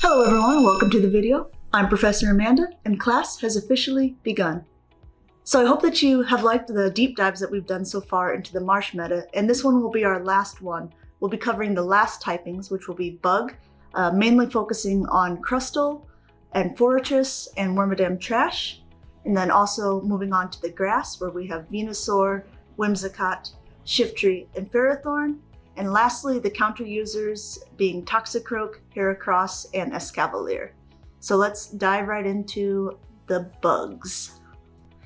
Hello everyone, welcome to the video. I'm Professor Amanda and class has officially begun. So I hope that you have liked the deep dives that we've done so far into the Marsh meta, and this one will be our last one. We'll be covering the last typings, which will be bug, mainly focusing on crustal and fortress and wormadam trash, and then also moving on to the grass where we have Venusaur, Whimsicott, Shiftry, and Ferrothorn. And lastly, the counter users being Toxicroak, Heracross, and Escavalier. So let's dive right into the bugs.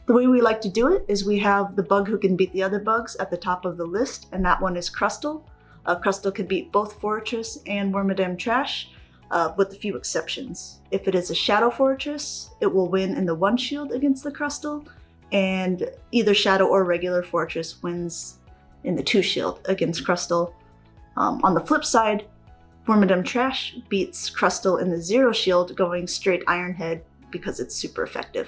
The way we like to do it is we have the bug who can beat the other bugs at the top of the list, and that one is Crustal. Crustal can beat both Fortress and Wormadam Trash, with a few exceptions. If it is a Shadow Fortress, it will win in the one shield against the Crustal, and either Shadow or regular Fortress wins in the 2 shield against Crustal. On the flip side, Wormadam Trash beats Crustal in the 0 shield, going straight Iron Head because it's super effective.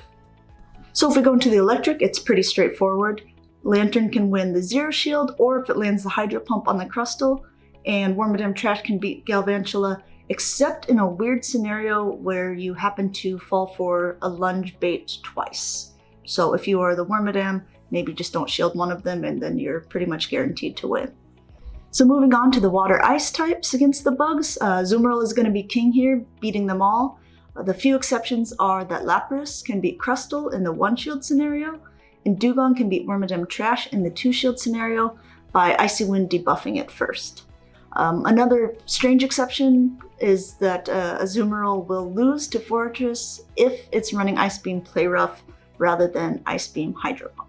So if we go into the electric, it's pretty straightforward. Lantern can win the 0 shield, or if it lands the Hydro Pump on the Crustal, and Wormadam Trash can beat Galvantula, except in a weird scenario where you happen to fall for a lunge bait twice. So if you are the Wormadam, maybe just don't shield one of them and then you're pretty much guaranteed to win. So moving on to the water ice types against the bugs, Azumarill is going to be king here, beating them all. The few exceptions are that Lapras can beat Crustal in the 1 shield scenario, and Dugong can beat Wormadam Trash in the 2 shield scenario by Icy Wind debuffing it first. Another strange exception is that Azumarill will lose to Fortress if it's running Ice Beam Play Rough rather than Ice Beam Hydro Pump.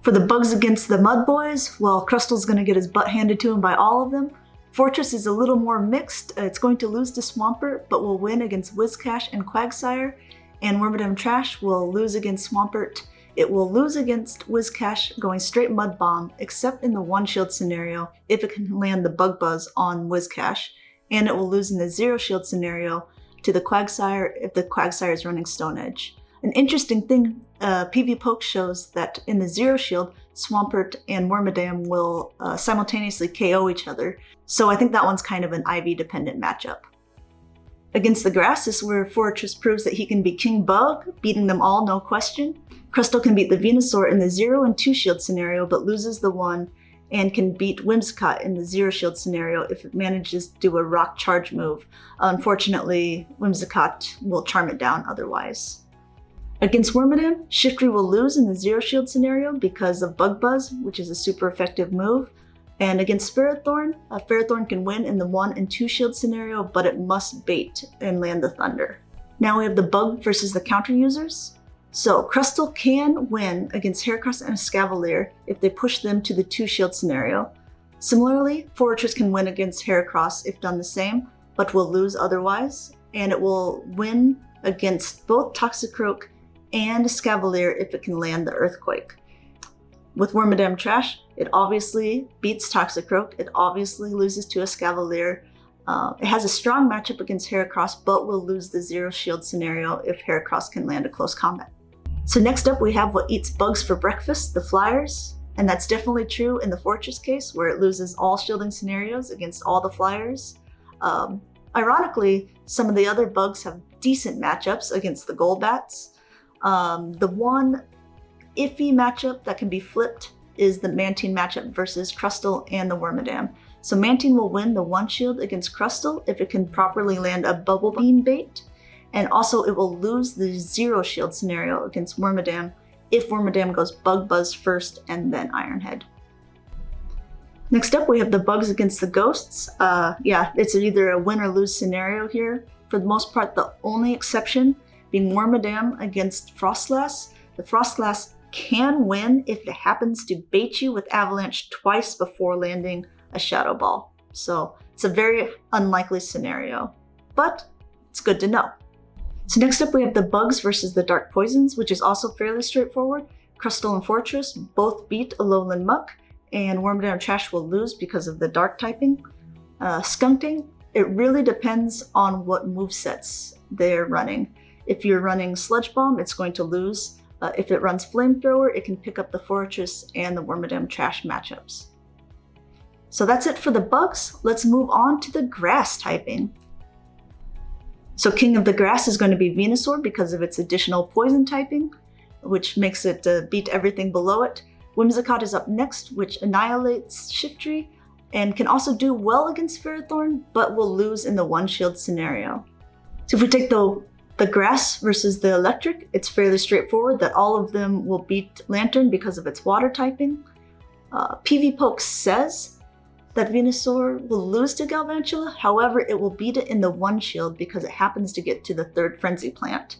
For the bugs against the Mud Boys, well, Crustal's going to get his butt handed to him by all of them. Fortress is a little more mixed. It's going to lose to Swampert, but will win against Whiscash and Quagsire. And Wormadam Trash will lose against Swampert. It will lose against Whiscash, going straight Mud Bomb, except in the 1 shield scenario if it can land the Bug Buzz on Whiscash. And it will lose in the 0 shield scenario to the Quagsire if the Quagsire is running Stone Edge. An interesting thing, PV Poke shows that in the 0 shield, Swampert and Wormadam will simultaneously KO each other, so I think that one's kind of an IV dependent matchup. Against the grass is where Fortress proves that he can be King Bug, beating them all, no question. Crustal can beat the Venusaur in the 0 and 2 shield scenario, but loses the 1, and can beat Whimsicott in the 0 shield scenario if it manages to do a Rock Charge move. Unfortunately, Whimsicott will charm it down otherwise. Against Wormadam, Shiftry will lose in the 0 shield scenario because of Bug Buzz, which is a super effective move. And against Ferrothorn, Ferrothorn can win in the 1 and 2 shield scenario, but it must bait and land the Thunder. Now we have the bug versus the counter users. So Crustal can win against Heracross and Escavalier if they push them to the 2 shield scenario. Similarly, Fortress can win against Heracross if done the same, but will lose otherwise. And it will win against both Toxicroak and Escavalier if it can land the Earthquake. With Wormadam Trash, it obviously beats Toxicroak, it obviously loses to Escavalier. It has a strong matchup against Heracross, but will lose the 0 shield scenario if Heracross can land a close combat. So next up we have what eats bugs for breakfast, the Flyers. And that's definitely true in the Fortress case, where it loses all shielding scenarios against all the Flyers. Ironically, some of the other bugs have decent matchups against the Golbats. The one iffy matchup that can be flipped is the Mantine matchup versus Crustal and the Wormadam. So Mantine will win the 1 shield against Crustal if it can properly land a Bubble Beam bait, and also it will lose the 0 shield scenario against Wormadam if Wormadam goes Bug Buzz first and then Iron Head. Next up we have the bugs against the Ghosts. It's either a win or lose scenario here. For the most part, the only exception being Wormadam against Frostlass. The Frostlass can win if it happens to bait you with Avalanche twice before landing a Shadow Ball. So it's a very unlikely scenario, but it's good to know. So next up we have the bugs versus the Dark Poisons, which is also fairly straightforward. Crustal and Fortress both beat Alolan Muck, and Wormadam Trash will lose because of the Dark typing. Skunking, it really depends on what movesets they're running. If you're running Sludge Bomb, it's going to lose. If it runs Flamethrower, it can pick up the Fortress and the Wormadam Trash matchups. So that's it for the bugs. Let's move on to the grass typing. So King of the Grass is going to be Venusaur because of its additional poison typing, which makes it beat everything below it. Whimsicott is up next, which annihilates Shiftry and can also do well against Ferrothorn, but will lose in the one-shield scenario. So if we take the grass versus the electric, it's fairly straightforward that all of them will beat Lantern because of its water typing. PV Poke says that Venusaur will lose to Galvantula, however, it will beat it in the one shield because it happens to get to the third Frenzy Plant.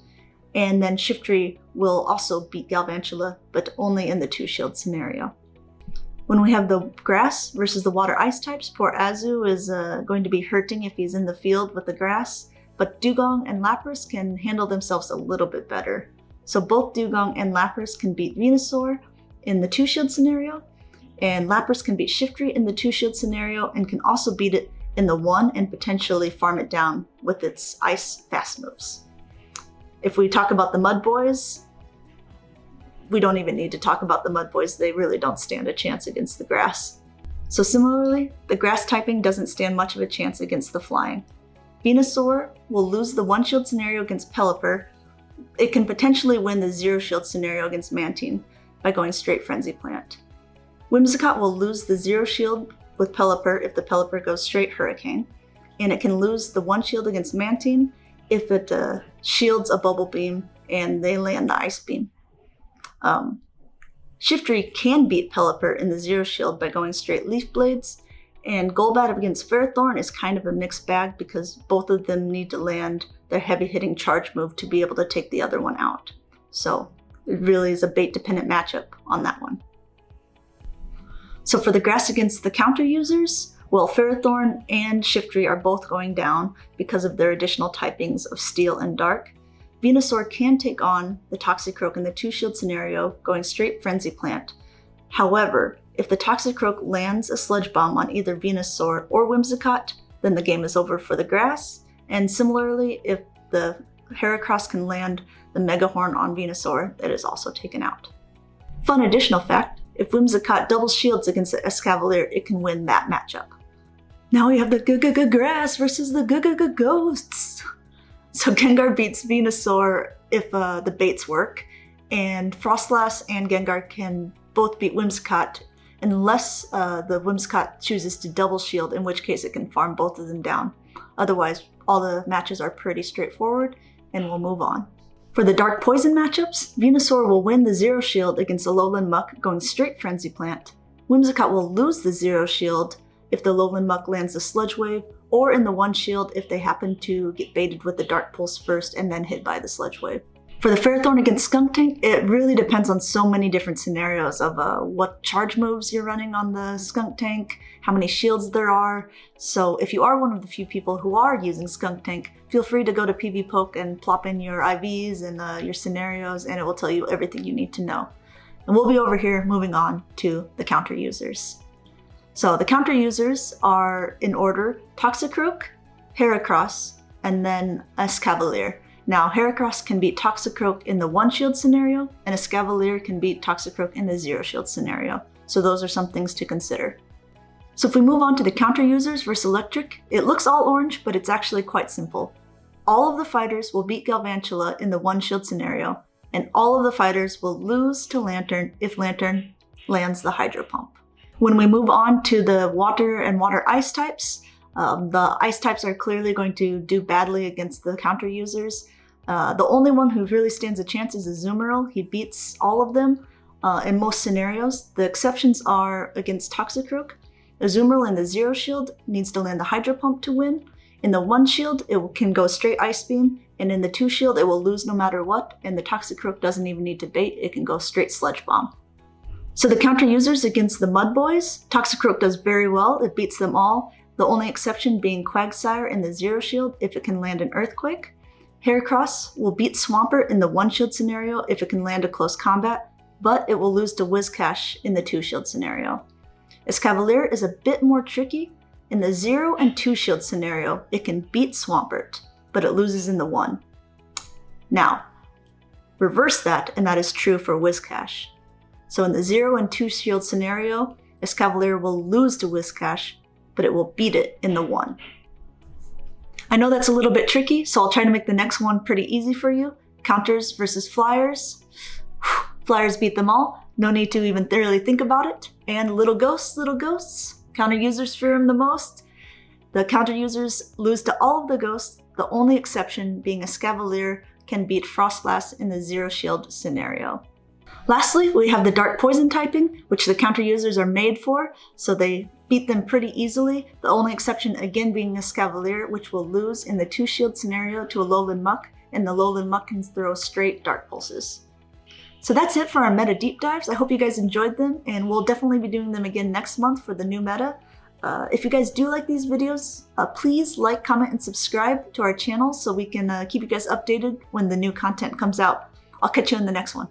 And then Shiftry will also beat Galvantula, but only in the two shield scenario. When we have the grass versus the water ice types, poor Azu is going to be hurting if he's in the field with the grass, but Dugong and Lapras can handle themselves a little bit better. So both Dugong and Lapras can beat Venusaur in the two shield scenario, and Lapras can beat Shiftry in the two shield scenario and can also beat it in the one and potentially farm it down with its ice fast moves. If we talk about the Mud Boys, we don't even need to talk about the Mud Boys. They really don't stand a chance against the grass. So similarly, the grass typing doesn't stand much of a chance against the flying. Venusaur will lose the one shield scenario against Pelipper. It can potentially win the zero shield scenario against Mantine by going straight Frenzy Plant. Whimsicott will lose the zero shield with Pelipper if the Pelipper goes straight Hurricane, and it can lose the one shield against Mantine if it shields a Bubble Beam and they land the Ice Beam. Shiftry can beat Pelipper in the zero shield by going straight Leaf Blades, and Golbat against Ferrothorn is kind of a mixed bag because both of them need to land their heavy hitting charge move to be able to take the other one out. So it really is a bait dependent matchup on that one. So for the grass against the counter users, well, Ferrothorn and Shiftry are both going down because of their additional typings of Steel and Dark. Venusaur can take on the Toxicroak in the two shield scenario, going straight Frenzy Plant. However, if the Toxicroak lands a Sludge Bomb on either Venusaur or Whimsicott, then the game is over for the grass. And similarly, if the Heracross can land the Mega Horn on Venusaur, it is also taken out. Fun additional fact, if Whimsicott double shields against the Escavalier, it can win that matchup. Now we have the grass versus the ghosts. So Gengar beats Venusaur if the baits work, and Frostlass and Gengar can both beat Whimsicott unless the Whimsicott chooses to double shield, in which case it can farm both of them down. Otherwise, all the matches are pretty straightforward, and we'll move on. For the Dark Poison matchups, Venusaur will win the zero shield against Alolan Muck going straight Frenzy Plant. Whimsicott will lose the zero shield if the Alolan Muck lands a Sludge Wave, or in the one shield if they happen to get baited with the Dark Pulse first and then hit by the Sludge Wave. For the Ferrothorn against Skuntank, it really depends on so many different scenarios of what charge moves you're running on the Skuntank, how many shields there are. So if you are one of the few people who are using Skuntank, feel free to go to PV Poke and plop in your IVs and your scenarios, and it will tell you everything you need to know. And we'll be over here moving on to the counter users. So the counter users are in order Toxicroak, Heracross, and then Escavalier. Now Heracross can beat Toxicroak in the one shield scenario, and Escavalier can beat Toxicroak in the zero shield scenario. So those are some things to consider. So if we move on to the counter users versus Electric, it looks all orange, but it's actually quite simple. All of the fighters will beat Galvantula in the one shield scenario, and all of the fighters will lose to Lantern if Lantern lands the Hydro Pump. When we move on to the water and water ice types, the ice types are clearly going to do badly against the counter users. The only one who really stands a chance is Azumarill. He beats all of them in most scenarios. The exceptions are against Toxicroak. Azumarill in the zero shield needs to land the Hydro Pump to win. In the one shield, it can go straight Ice Beam, and in the two shield, it will lose no matter what, and the Toxicroak doesn't even need to bait, it can go straight Sludge Bomb. So the counter users against the Mud Boys, Toxicroak does very well, it beats them all, the only exception being Quagsire in the zero shield if it can land an Earthquake. Heracross will beat Swampert in the one shield scenario if it can land a close combat, but it will lose to Whiscash in the two shield scenario. Escavalier is a bit more tricky. In the 0 and 2 shield scenario, it can beat Swampert, but it loses in the 1. Now, reverse that, and that is true for Whiscash. So in the 0 and 2 shield scenario, Escavalier will lose to Whiscash, but it will beat it in the 1. I know that's a little bit tricky, so I'll try to make the next one pretty easy for you. Counters versus flyers. Flyers beat them all. No need to even thoroughly think about it. And little ghosts, little ghosts. Counter users fear them the most. The counter users lose to all of the ghosts, the only exception being a Scavalier can beat Frostlass in the zero shield scenario. Lastly, we have the dark poison typing, which the counter users are made for, so they beat them pretty easily, the only exception again being a Scavalier, which will lose in the 2 shield scenario to a Lowland Muck, and the Lowland Muck can throw straight dark pulses. So that's it for our meta deep dives. I hope you guys enjoyed them, and we'll definitely be doing them again next month for the new meta. If you guys do like these videos, please like, comment, and subscribe to our channel so we can keep you guys updated when the new content comes out. I'll catch you in the next one.